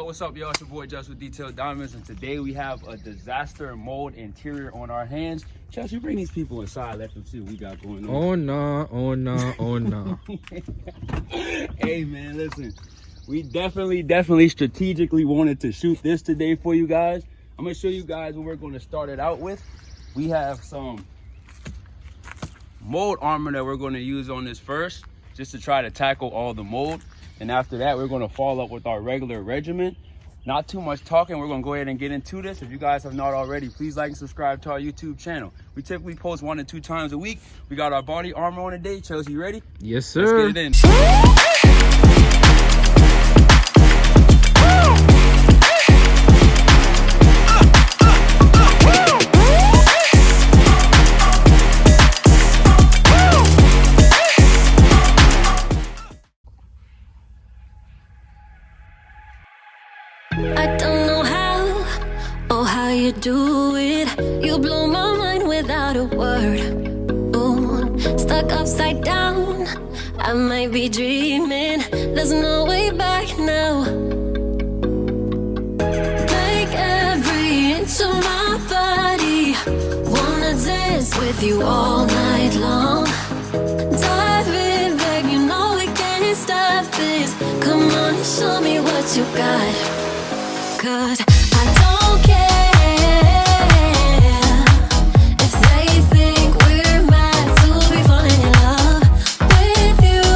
what's up, y'all? It's your boy Just with Detailed Diamonds, and today we have a disaster mold interior on our hands. Chelsea, bring these people inside. Let them see what we got going on. Oh no, oh no, oh no. Hey man, listen. We definitely strategically wanted to shoot this today for you guys. I'm gonna show you guys what we're gonna start it out with. We have some mold armor that we're gonna use on this first, just to try to tackle all the mold. And after that, we're gonna follow up with our regular regimen. Not too much talking, we're gonna go ahead and get into this. If you guys have not already, please like and subscribe to our YouTube channel. We typically post 1 to 2 times a week. We got our body armor on today. Chelsea, you ready? Yes, sir. Let's get it in. I don't know how or how you do it. You blow my mind without a word. Ooh, stuck upside down. I might be dreaming. There's no way back now. Like every inch of my body, wanna dance with you all night long. Dive in, babe, you know we can't stop this. Come on and show me what you got. 'Cause I don't care if they think we're mad to be falling in love with you.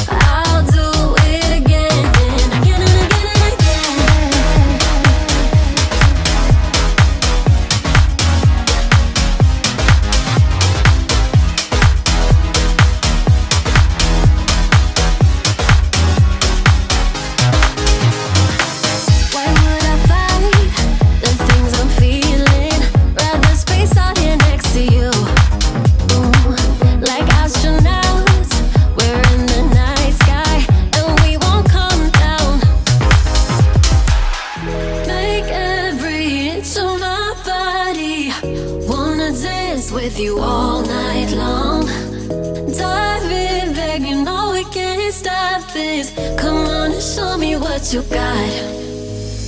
I'll do it again and again and again and again. With you all night long. Dive in, babe, you know we can't stop this. Come on and show me what you got.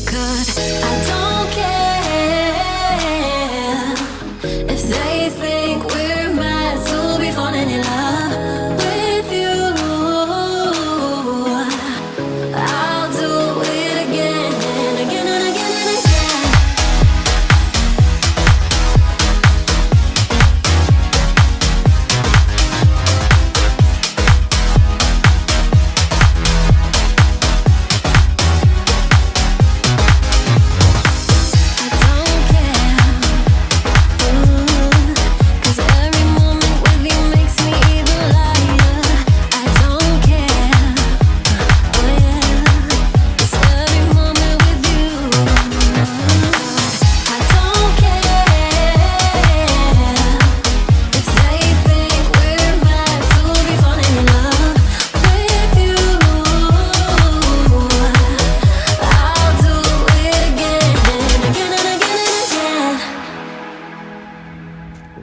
'Cause I don't care if they think we're mad to be falling in love with you. I'll do it again and again and again and again.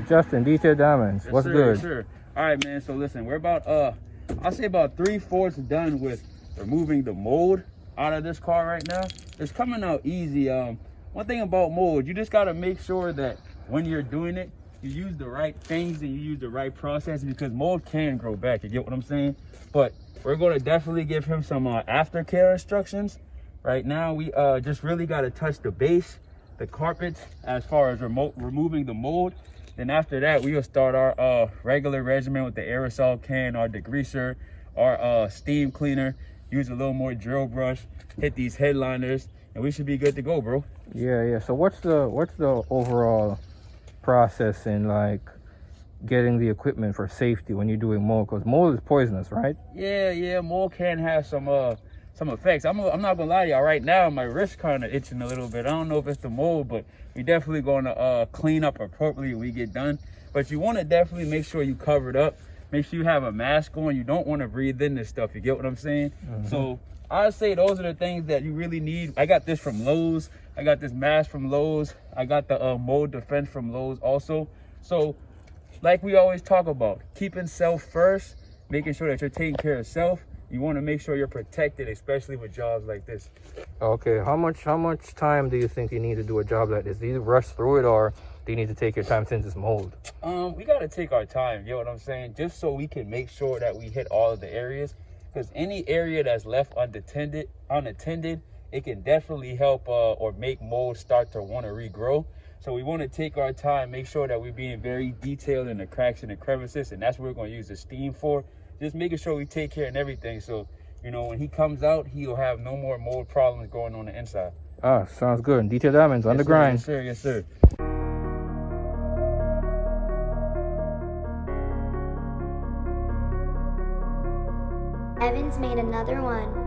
Justin, Detailed Diamonds. Yes, What's sir, good? yes, sir. All right, man. So listen, we're about I'll say about 3/4 done with removing the mold out of this car right now. It's coming out easy. One thing about mold, you just gotta make sure that when you're doing it, you use the right things and you use the right process, because mold can grow back. You get what I'm saying? But we're gonna definitely give him some aftercare instructions. Right now, we just really gotta touch the base, the carpets, as far as removing the mold. Then after that, we will start our regular regimen with the aerosol can, our degreaser, our steam cleaner, use a little more drill brush, hit these headliners, and we should be good to go, bro. Yeah. So what's the overall process in like getting the equipment for safety when you're doing mold? Because mold is poisonous, right? Yeah, mold can have some effects. I'm not gonna lie to y'all, right now my wrist kind of itching a little bit. I don't know if it's the mold, but we definitely gonna clean up appropriately when we get done. But you want to definitely make sure you cover it up. Make sure you have a mask on. You don't want to breathe in this stuff. You get what I'm saying? So I'd say those are the things that you really need. I got this from Lowe's. I got this mask from Lowe's. I got the mold defense from Lowe's also. So like we always talk about, keeping self first, making sure that you're taking care of self. you want to make sure you're protected, especially with jobs like this. Okay, how much time do you think you need to do a job like this? Do you rush through it, or do you need to take your time since it's mold? We got to take our time, you know what I'm saying? Just so we can make sure that we hit all of the areas, because any area that's left unattended, it can definitely help or make mold start to want to regrow. So we want to take our time, make sure that we're being very detailed in the cracks and the crevices, and that's what we're going to use the steam for. Just making sure we take care of everything, so you know when he comes out, he'll have no more mold problems going on the inside. Ah, sounds good. Detail Diamonds on the grind. Yes, sir. Yes, sir. Evans made another one.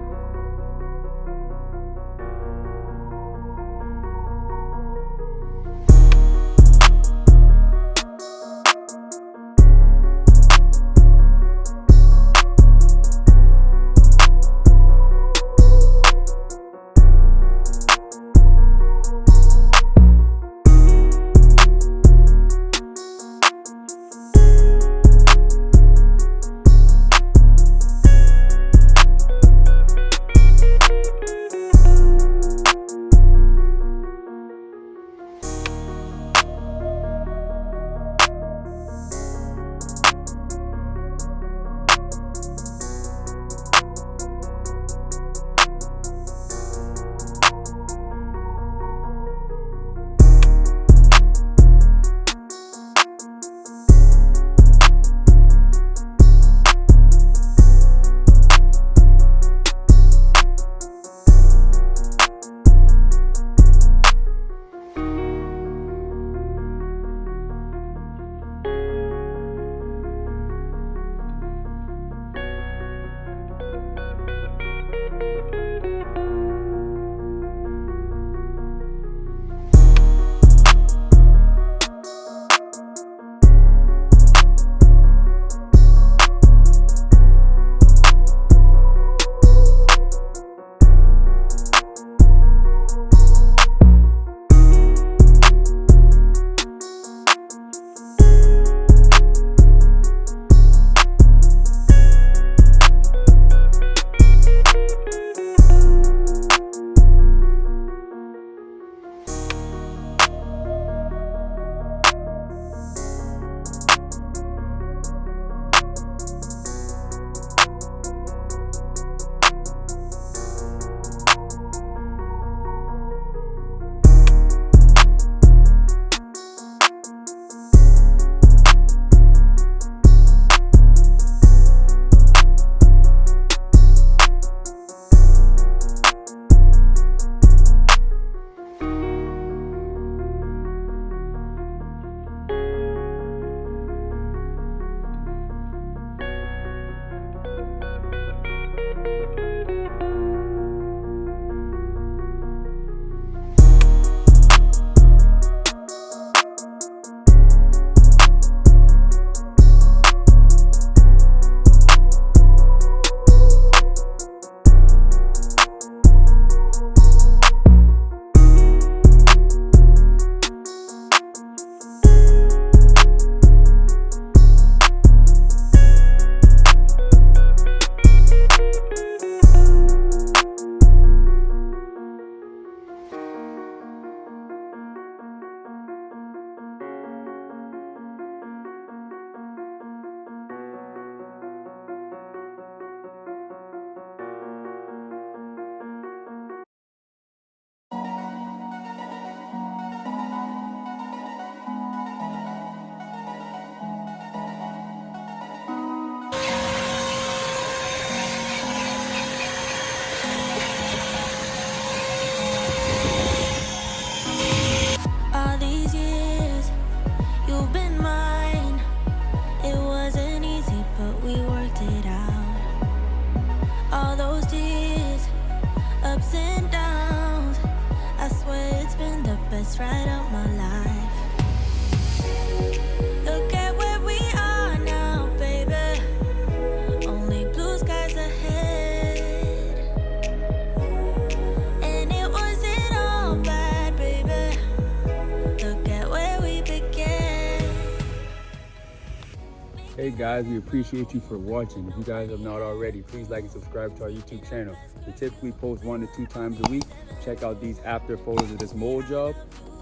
guys, we appreciate you for watching. If you guys have not already, please like and subscribe to our YouTube channel. We typically post 1 to 2 times a week. Check out these after photos of this mold job.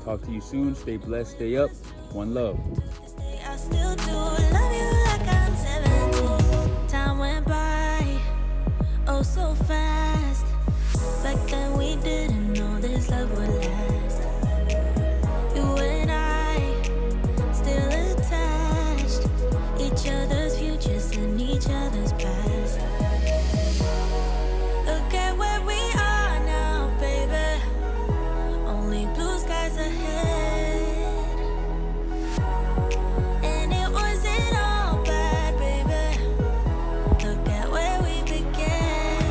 Talk to you soon. Stay blessed, stay up. One love. I still do love you like I'm 17. Time went by, oh so fast. Back then we didn't know this love would last. You and I, still attached. Each other's futures and each other's past. Look at where we are now, baby. Only blue skies ahead. And it wasn't all bad, baby. Look at where we began.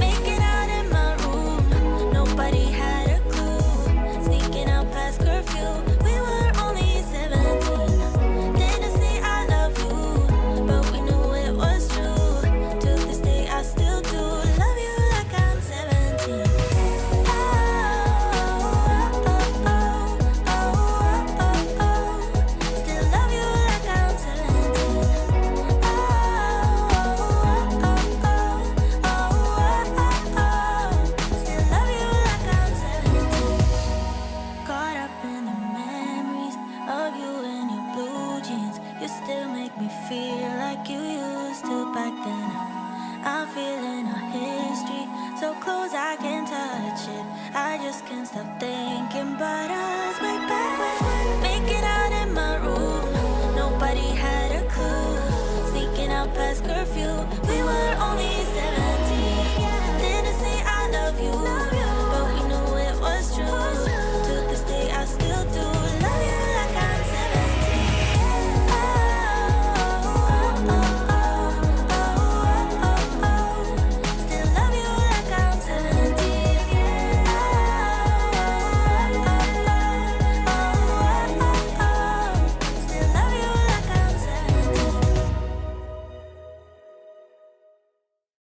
Making out in my room, nobody had a clue. Sneaking out past curfew, we were only 17. Didn't say I love you, but we knew it was true. To this day I still do love you like I'm 17. Oh, oh, oh, oh, oh, oh, oh. Still love you like I'm 17. Oh, oh, oh, oh, oh, oh. Still love you like I'm 17. Caught up in the memories of you and your blue jeans. You still make me feel like you used to back then. I'm feeling our history so close I can touch it. I just can't stop thinking about us way back when.